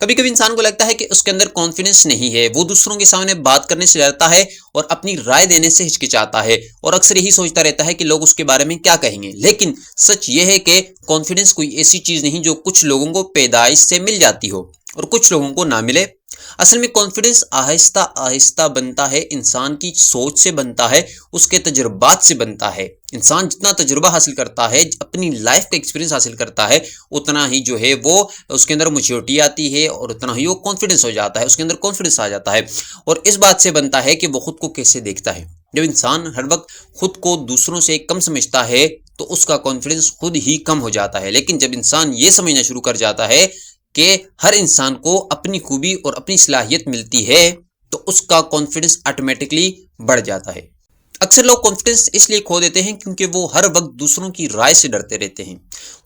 کبھی کبھی انسان کو لگتا ہے کہ اس کے اندر کانفیڈنس نہیں ہے، وہ دوسروں کے سامنے بات کرنے سے ڈرتا ہے اور اپنی رائے دینے سے ہچکچاتا ہے، اور اکثر یہی سوچتا رہتا ہے کہ لوگ اس کے بارے میں کیا کہیں گے۔ لیکن سچ یہ ہے کہ کانفیڈنس کوئی ایسی چیز نہیں جو کچھ لوگوں کو پیدائش سے مل جاتی ہو اور کچھ لوگوں کو نہ ملے۔ اصل میں کانفیڈنس آہستہ آہستہ بنتا ہے، انسان کی سوچ سے بنتا ہے، اس کے تجربات سے بنتا ہے۔ انسان جتنا تجربہ حاصل کرتا ہے، اپنی لائف کا ایکسپیرینس حاصل کرتا ہے، اتنا ہی جو ہے وہ اس کے اندر میچورٹی آتی ہے اور اتنا ہی وہ کانفیڈنس ہو جاتا ہے، اس کے اندر کانفیڈنس آ جاتا ہے، اور اس بات سے بنتا ہے کہ وہ خود کو کیسے دیکھتا ہے۔ جب انسان ہر وقت خود کو دوسروں سے کم سمجھتا ہے تو اس کا کانفیڈنس خود ہی کم ہو جاتا ہے، لیکن جب انسان یہ سمجھنا شروع کر جاتا ہے کہ ہر انسان کو اپنی خوبی اور اپنی صلاحیت ملتی ہے تو اس کا کانفیڈنس آٹومیٹکلی بڑھ جاتا ہے۔ اکثر لوگ کانفیڈنس اس لیے کھو دیتے ہیں کیونکہ وہ ہر وقت دوسروں کی رائے سے ڈرتے رہتے ہیں۔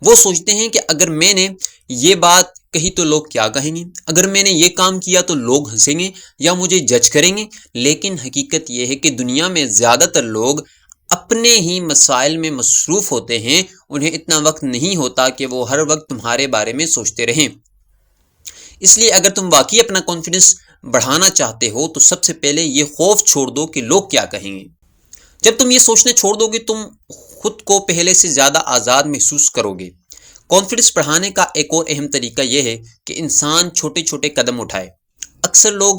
وہ سوچتے ہیں کہ اگر میں نے یہ بات کہی تو لوگ کیا کہیں گے، اگر میں نے یہ کام کیا تو لوگ ہنسیں گے یا مجھے جج کریں گے۔ لیکن حقیقت یہ ہے کہ دنیا میں زیادہ تر لوگ اپنے ہی مسائل میں مصروف ہوتے ہیں، انہیں اتنا وقت نہیں ہوتا کہ وہ ہر وقت تمہارے بارے میں سوچتے رہیں۔ اس لیے اگر تم واقعی اپنا کانفیڈنس بڑھانا چاہتے ہو تو سب سے پہلے یہ خوف چھوڑ دو کہ لوگ کیا کہیں گے۔ جب تم یہ سوچنا چھوڑ دو گے تم خود کو پہلے سے زیادہ آزاد محسوس کرو گے۔ کانفیڈنس بڑھانے کا ایک اور اہم طریقہ یہ ہے کہ انسان چھوٹے چھوٹے قدم اٹھائے۔ اکثر لوگ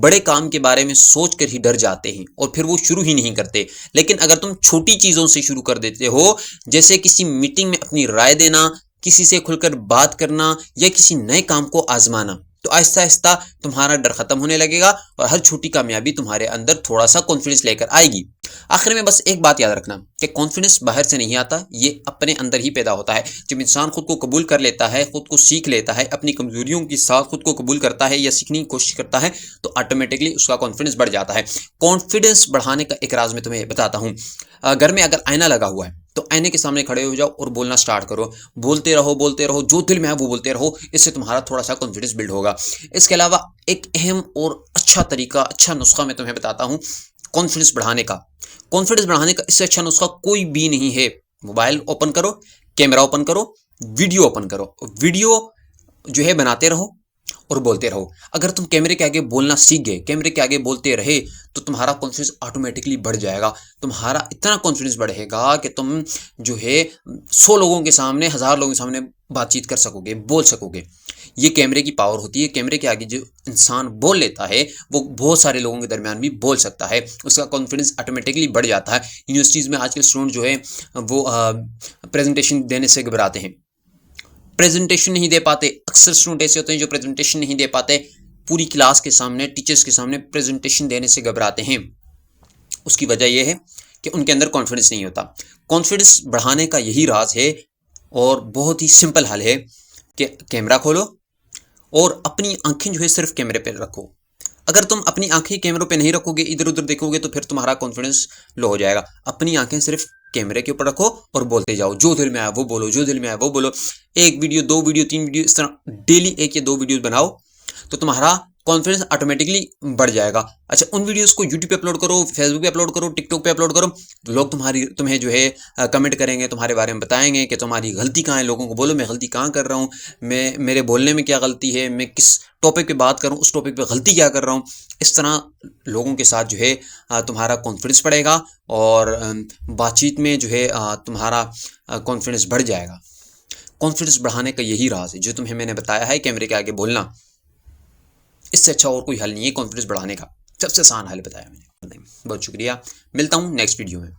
بڑے کام کے بارے میں سوچ کر ہی ڈر جاتے ہیں اور پھر وہ شروع ہی نہیں کرتے، لیکن اگر تم چھوٹی چیزوں سے شروع کر دیتے ہو، جیسے کسی میٹنگ میں اپنی رائے دینا، کسی سے کھل کر بات کرنا یا کسی نئے کام کو آزمانا، تو آہستہ آہستہ تمہارا ڈر ختم ہونے لگے گا اور ہر چھوٹی کامیابی تمہارے اندر تھوڑا سا کانفیڈنس لے کر آئے گی۔ آخر میں بس ایک بات یاد رکھنا کہ کانفیڈنس باہر سے نہیں آتا، یہ اپنے اندر ہی پیدا ہوتا ہے۔ جب انسان خود کو قبول کر لیتا ہے، خود کو سیکھ لیتا ہے، اپنی کمزوریوں کے ساتھ خود کو قبول کرتا ہے یا سیکھنے کی کوشش کرتا ہے تو آٹومیٹکلی اس کا کانفیڈنس بڑھ جاتا ہے۔ کانفیڈنس بڑھانے کا ایک راز میں تمہیں بتاتا ہوں۔ گھر میں اگر آئینہ لگا ہوا ہے تو آئینے کے سامنے کھڑے ہو جاؤ اور بولنا سٹارٹ کرو، بولتے رہو، جو دل میں ہے وہ بولتے رہو، اس سے تمہارا تھوڑا سا کانفیڈنس بلڈ ہوگا۔ اس کے علاوہ ایک اہم اور اچھا طریقہ، اچھا نسخہ میں تمہیں بتاتا ہوں کانفیڈنس بڑھانے کا۔ کانفیڈنس بڑھانے کا اس سے اچھا نسخہ کوئی بھی نہیں ہے۔ موبائل اوپن کرو، کیمرہ اوپن کرو، ویڈیو اوپن کرو، ویڈیو جو ہے بناتے رہو اور بولتے رہو۔ اگر تم کیمرے کے آگے بولنا سیکھ گئے، کیمرے کے آگے بولتے رہے تو تمہارا کانفیڈنس آٹومیٹکلی بڑھ جائے گا۔ تمہارا اتنا کانفیڈنس بڑھے گا کہ تم جو ہے 100 لوگوں کے سامنے، 1000 لوگوں کے سامنے بات چیت کر سکو گے، بول سکو گے۔ یہ کیمرے کی پاور ہوتی ہے۔ کیمرے کے آگے جو انسان بول لیتا ہے وہ بہت سارے لوگوں کے درمیان بھی بول سکتا ہے، اس کا کانفیڈنس آٹومیٹکلی بڑھ جاتا ہے۔ یونیورسٹیز میں آج کل اسٹوڈنٹ جو ہے وہ پریزنٹیشن دینے سے گھبراتے ہیں، پریزنٹیشن نہیں دے پاتے۔ اکثر اسٹوڈنٹ ایسے ہوتے ہیں جو پریزنٹیشن نہیں دے پاتے، پوری کلاس کے سامنے، ٹیچرز کے سامنے پریزنٹیشن دینے سے گھبراتے ہیں۔ اس کی وجہ یہ ہے کہ ان کے اندر کانفیڈنس نہیں ہوتا۔ کانفیڈنس بڑھانے کا یہی راز ہے اور بہت ہی سمپل حل ہے کہ کیمرہ کھولو اور اپنی آنکھیں جو ہے صرف کیمرے پہ رکھو۔ اگر تم اپنی آنکھیں کیمروں پہ نہیں رکھو گے، ادھر ادھر دیکھو گے تو پھر تمہارا کانفیڈنس لو ہو جائے گا۔ اپنی آنکھیں صرف کیمرے کے اوپر رکھو اور بولتے جاؤ، جو دل میں آئے وہ بولو، جو دل میں آئے وہ بولو۔ ایک ویڈیو، 2 ویڈیو، 3 ویڈیو، اس طرح ڈیلی 1 یا 2 ویڈیوز بناؤ تو تمہارا کانفیڈنس آٹومیٹکلی بڑھ جائے گا۔ اچھا، ان ویڈیوز کو یوٹیوب پہ اپلوڈ کرو، فیس بک پہ اپلوڈ کرو، ٹک ٹاک پہ اپلوڈ کرو، لوگ تمہیں جو ہے کمنٹ کریں گے، تمہارے بارے میں بتائیں گے کہ تمہاری غلطی کہاں ہے۔ لوگوں کو بولو میں غلطی کہاں کر رہا ہوں، میرے بولنے میں کیا غلطی ہے، میں کس ٹاپک پہ بات کروں، اس ٹاپک پہ غلطی کیا کر رہا ہوں۔ اس طرح لوگوں کے ساتھ جو ہے تمہارا کانفیڈنس بڑھے گا اور بات چیت میں جو ہے تمہارا کانفیڈنس بڑھ جائے گا۔ کانفیڈنس بڑھانے کا یہی راز ہے جو تمہیں میں نے بتایا ہے، کیمرے کے آگے بولنا۔ اس سے اچھا اور کوئی حل نہیں ہے کانفیڈنس بڑھانے کا، سب سے آسان حل بتایا میں نے۔ بہت شکریہ، ملتا ہوں نیکسٹ ویڈیو میں۔